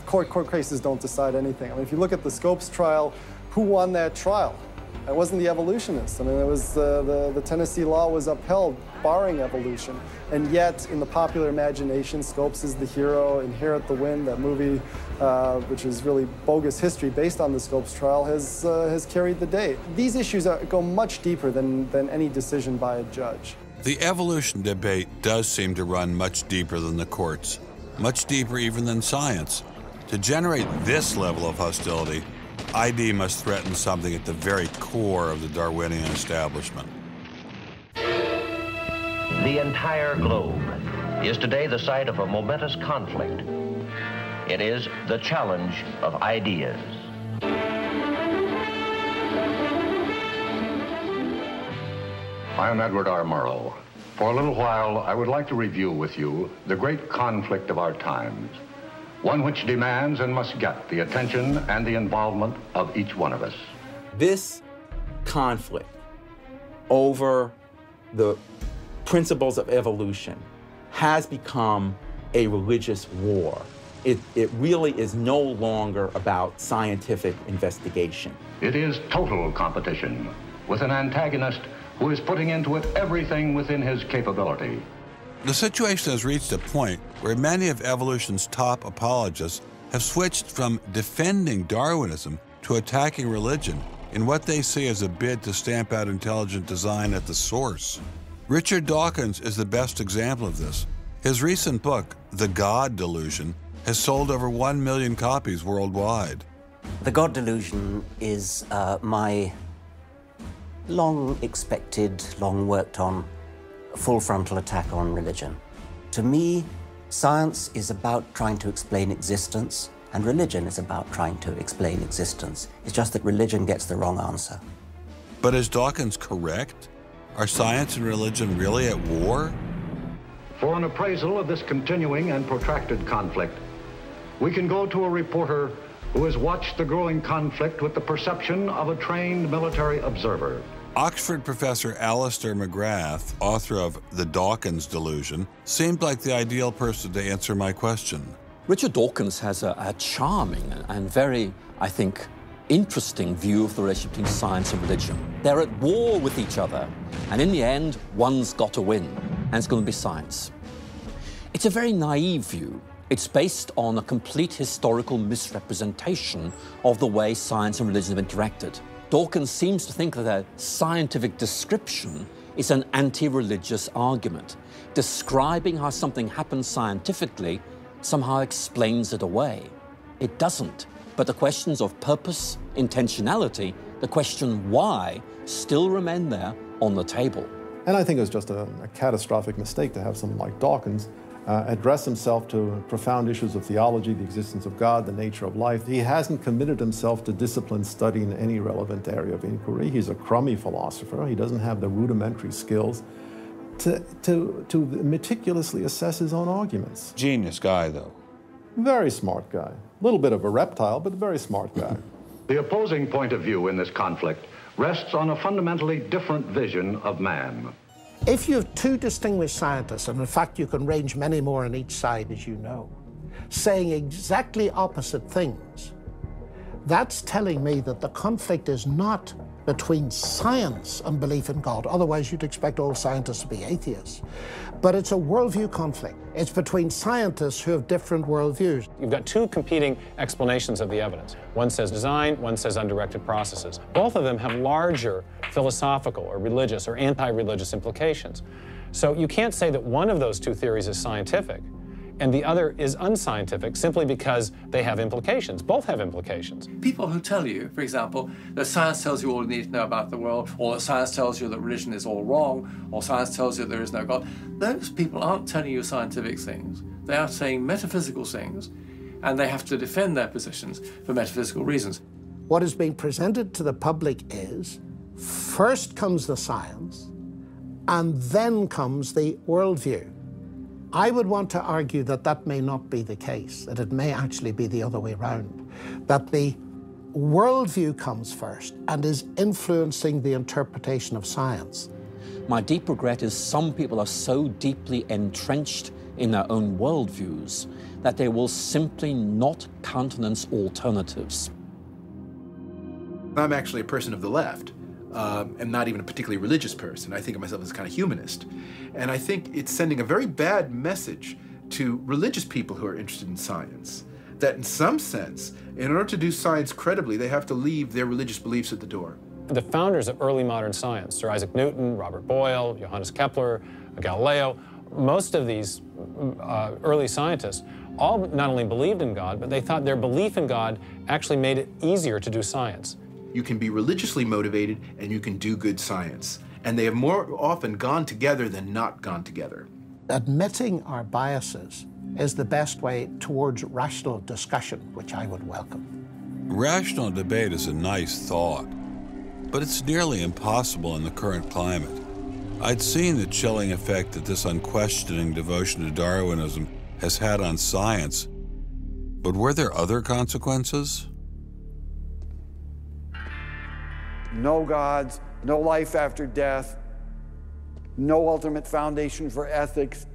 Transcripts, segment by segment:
court cases don't decide anything. I mean, if you look at the Scopes trial, who won that trial? It wasn't the evolutionists. I mean, it was the Tennessee law was upheld, barring evolution. And yet, in the popular imagination, Scopes is the hero. Inherit the Wind, that movie, which is really bogus history based on the Scopes trial, has carried the day. These issues go much deeper than any decision by a judge. The evolution debate does seem to run much deeper than the courts, much deeper even than science. To generate this level of hostility, ID must threaten something at the very core of the Darwinian establishment. The entire globe is today the site of a momentous conflict. It is the challenge of ideas. I am Edward R. Murrow. For a little while, I would like to review with you the great conflict of our times, one which demands and must get the attention and the involvement of each one of us. This conflict over the principles of evolution has become a religious war. It really is no longer about scientific investigation. It is total competition with an antagonist who is putting into it everything within his capability. The situation has reached a point where many of evolution's top apologists have switched from defending Darwinism to attacking religion in what they see as a bid to stamp out intelligent design at the source. Richard Dawkins is the best example of this. His recent book, The God Delusion, has sold over 1 million copies worldwide. The God Delusion is my long-expected, long-worked-on, full-frontal attack on religion. To me, science is about trying to explain existence, and religion is about trying to explain existence. It's just that religion gets the wrong answer. But is Dawkins correct? Are science and religion really at war? For an appraisal of this continuing and protracted conflict, we can go to a reporter who has watched the growing conflict with the perception of a trained military observer. Oxford professor Alistair McGrath, author of The Dawkins Delusion, seemed like the ideal person to answer my question. Richard Dawkins has a charming and very, I think, interesting view of the relationship between science and religion. They're at war with each other, and in the end, one's got to win, and it's going to be science. It's a very naive view. It's based on a complete historical misrepresentation of the way science and religion have interacted. Dawkins seems to think that a scientific description is an anti-religious argument. Describing how something happens scientifically somehow explains it away. It doesn't. But the questions of purpose, intentionality, the question why, still remain there on the table. And I think it was just a catastrophic mistake to have someone like Dawkins address himself to profound issues of theology, the existence of God, the nature of life. He hasn't committed himself to disciplined study in any relevant area of inquiry. He's a crummy philosopher. He doesn't have the rudimentary skills to meticulously assess his own arguments. Genius guy, though. Very smart guy. A little bit of a reptile, but a very smart guy. The opposing point of view in this conflict rests on a fundamentally different vision of man. If you have two distinguished scientists, and in fact you can range many more on each side, as you know, saying exactly opposite things, that's telling me that the conflict is not between science and belief in God. Otherwise, you'd expect all scientists to be atheists. But it's a worldview conflict. It's between scientists who have different worldviews. You've got two competing explanations of the evidence. One says design, one says undirected processes. Both of them have larger philosophical or religious or anti-religious implications. So you can't say that one of those two theories is scientific and the other is unscientific simply because they have implications. Both have implications. People who tell you, for example, that science tells you all you need to know about the world, or that science tells you that religion is all wrong, or science tells you there is no God, those people aren't telling you scientific things. They are saying metaphysical things, and they have to defend their positions for metaphysical reasons. What is being presented to the public is, first comes the science, and then comes the worldview. I would want to argue that that may not be the case, that it may actually be the other way around, that the worldview comes first and is influencing the interpretation of science. My deep regret is some people are so deeply entrenched in their own worldviews that they will simply not countenance alternatives. I'm actually a person of the left, and not even a particularly religious person. I think of myself as kind of humanist. And I think it's sending a very bad message to religious people who are interested in science, that in some sense, in order to do science credibly, they have to leave their religious beliefs at the door. The founders of early modern science, Sir Isaac Newton, Robert Boyle, Johannes Kepler, Galileo, most of these early scientists all not only believed in God, but they thought their belief in God actually made it easier to do science. You can be religiously motivated and you can do good science. And they have more often gone together than not gone together. Admitting our biases is the best way towards rational discussion, which I would welcome. Rational debate is a nice thought, but it's nearly impossible in the current climate. I'd seen the chilling effect that this unquestioning devotion to Darwinism has had on science, but were there other consequences? No gods, no life after death, no ultimate foundation for ethics,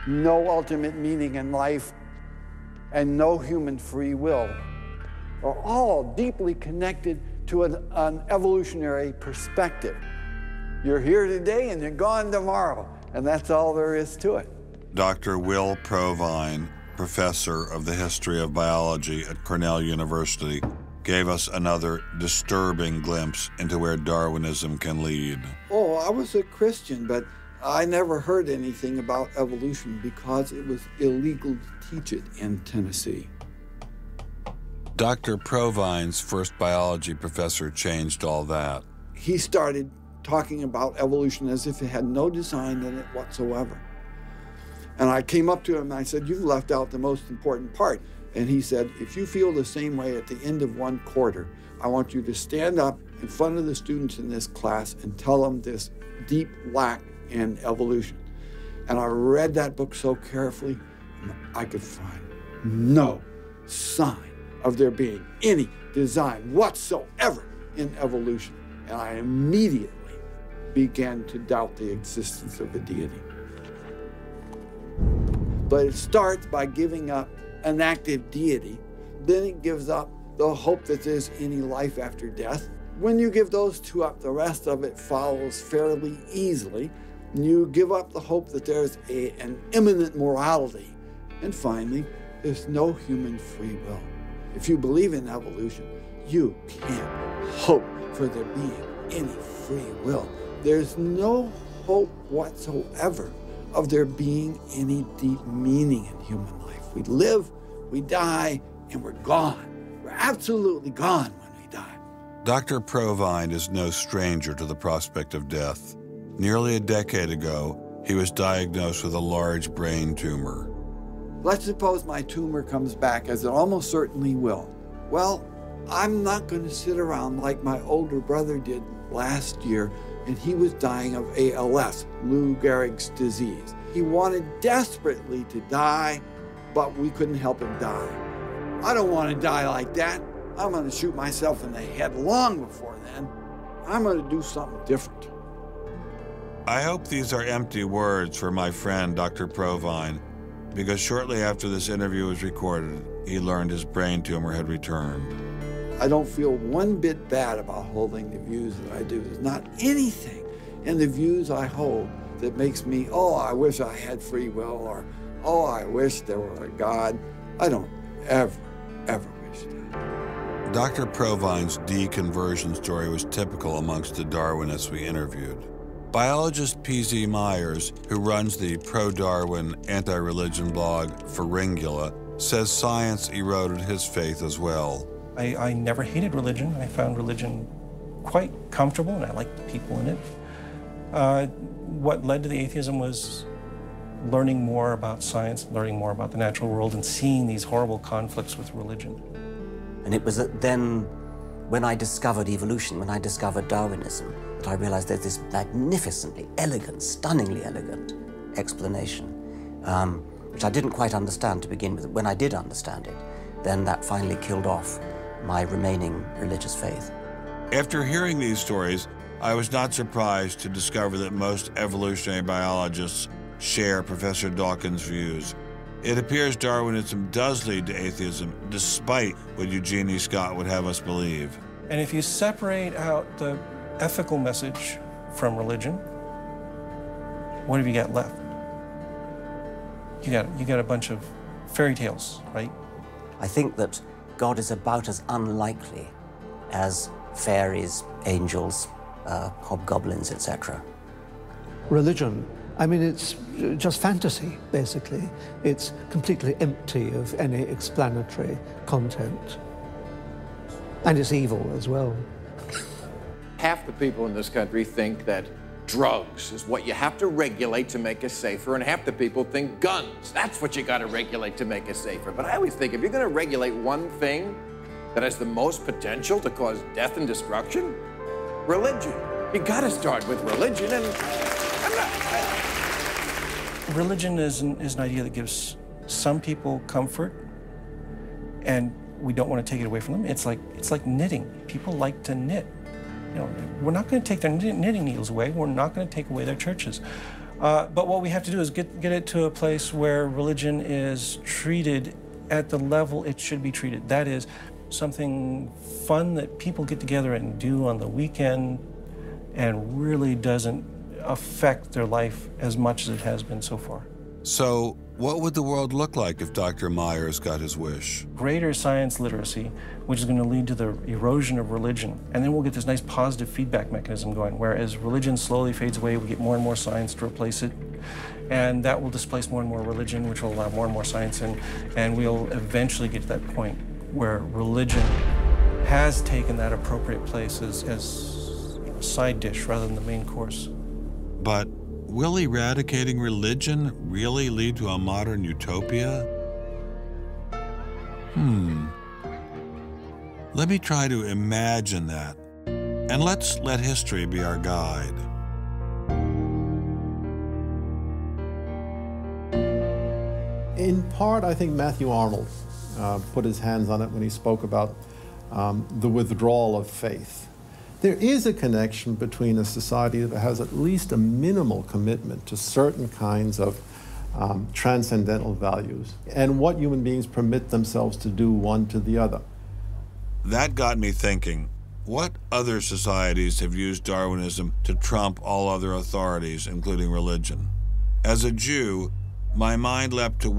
no ultimate meaning in life, and no human free will are all deeply connected to an evolutionary perspective. You're here today and you're gone tomorrow, and that's all there is to it. Dr. Will Provine, professor of the history of biology at Cornell University, gave us another disturbing glimpse into where Darwinism can lead. Oh, I was a Christian, but I never heard anything about evolution because it was illegal to teach it in Tennessee. Dr. Provine's first biology professor changed all that. He started talking about evolution as if it had no design in it whatsoever. And I came up to him and I said, "You've left out the most important part." And he said, "If you feel the same way at the end of one quarter, I want you to stand up in front of the students in this class and tell them this deep lack in evolution." And I read that book so carefully, and I could find no sign of there being any design whatsoever in evolution. And I immediately began to doubt the existence of a deity. But it starts by giving up an active deity. Then it gives up the hope that there's any life after death. When you give those two up, the rest of it follows fairly easily. You give up the hope that there's an immanent morality. And finally, there's no human free will. If you believe in evolution, you can't hope for there being any free will. There's no hope whatsoever of there being any deep meaning in human life. We live, we die, and we're gone. We're absolutely gone when we die. Dr. Provine is no stranger to the prospect of death. Nearly a decade ago, he was diagnosed with a large brain tumor. Let's suppose my tumor comes back, as it almost certainly will. Well, I'm not going to sit around like my older brother did last year, and he was dying of ALS, Lou Gehrig's disease. He wanted desperately to die, but we couldn't help him die. I don't want to die like that. I'm going to shoot myself in the head long before then. I'm going to do something different. I hope these are empty words for my friend, Dr. Provine, because shortly after this interview was recorded, he learned his brain tumor had returned. I don't feel one bit bad about holding the views that I do. There's not anything in the views I hold that makes me, oh, I wish I had free will, or, oh, I wish there were a God. I don't ever wish that. Dr. Provine's deconversion story was typical amongst the Darwinists we interviewed. Biologist P.Z. Myers, who runs the pro-Darwin anti-religion blog Pharyngula, says science eroded his faith as well. I never hated religion. I found religion quite comfortable, and I liked the people in it. What led to the atheism was learning more about science, learning more about the natural world, and seeing these horrible conflicts with religion. And it was then, when I discovered evolution, when I discovered Darwinism, that I realized there's this magnificently elegant, stunningly elegant explanation, which I didn't quite understand to begin with. When I did understand it, then that finally killed off my remaining religious faith. After hearing these stories, I was not surprised to discover that most evolutionary biologists share Professor Dawkins' views. It appears Darwinism does lead to atheism, despite what Eugenie Scott would have us believe. And if you separate out the ethical message from religion, what have you got left? You got a bunch of fairy tales, right? I think that God is about as unlikely as fairies, angels, hobgoblins, etc. Religion, I mean, it's just fantasy, basically. It's completely empty of any explanatory content. And it's evil as well. Half the people in this country think that drugs is what you have to regulate to make us safer, and half the people think guns, that's what you got to regulate to make us safer. But I always think if you're going to regulate one thing that has the most potential to cause death and destruction, religion. You got to start with religion, and Religion is an idea that gives some people comfort, and we don't want to take it away from them. It's like knitting. People like to knit. You know, we're not going to take their knitting needles away. We're not going to take away their churches. But what we have to do is get it to a place where religion is treated at the level it should be treated. That is something fun that people get together and do on the weekend and really doesn't affect their life as much as it has been so far. So, what would the world look like if Dr. Myers got his wish? Greater science literacy, which is going to lead to the erosion of religion. And then we'll get this nice positive feedback mechanism going, where as religion slowly fades away, we get more and more science to replace it. And that will displace more and more religion, which will allow more and more science in. And we'll eventually get to that point where religion has taken that appropriate place as a side dish rather than the main course. But will eradicating religion really lead to a modern utopia? Let me try to imagine that. And let's let history be our guide. In part, I think Matthew Arnold put his hands on it when he spoke about the withdrawal of faith. There is a connection between a society that has at least a minimal commitment to certain kinds of transcendental values and what human beings permit themselves to do one to the other. That got me thinking, what other societies have used Darwinism to trump all other authorities, including religion? As a Jew, my mind leapt to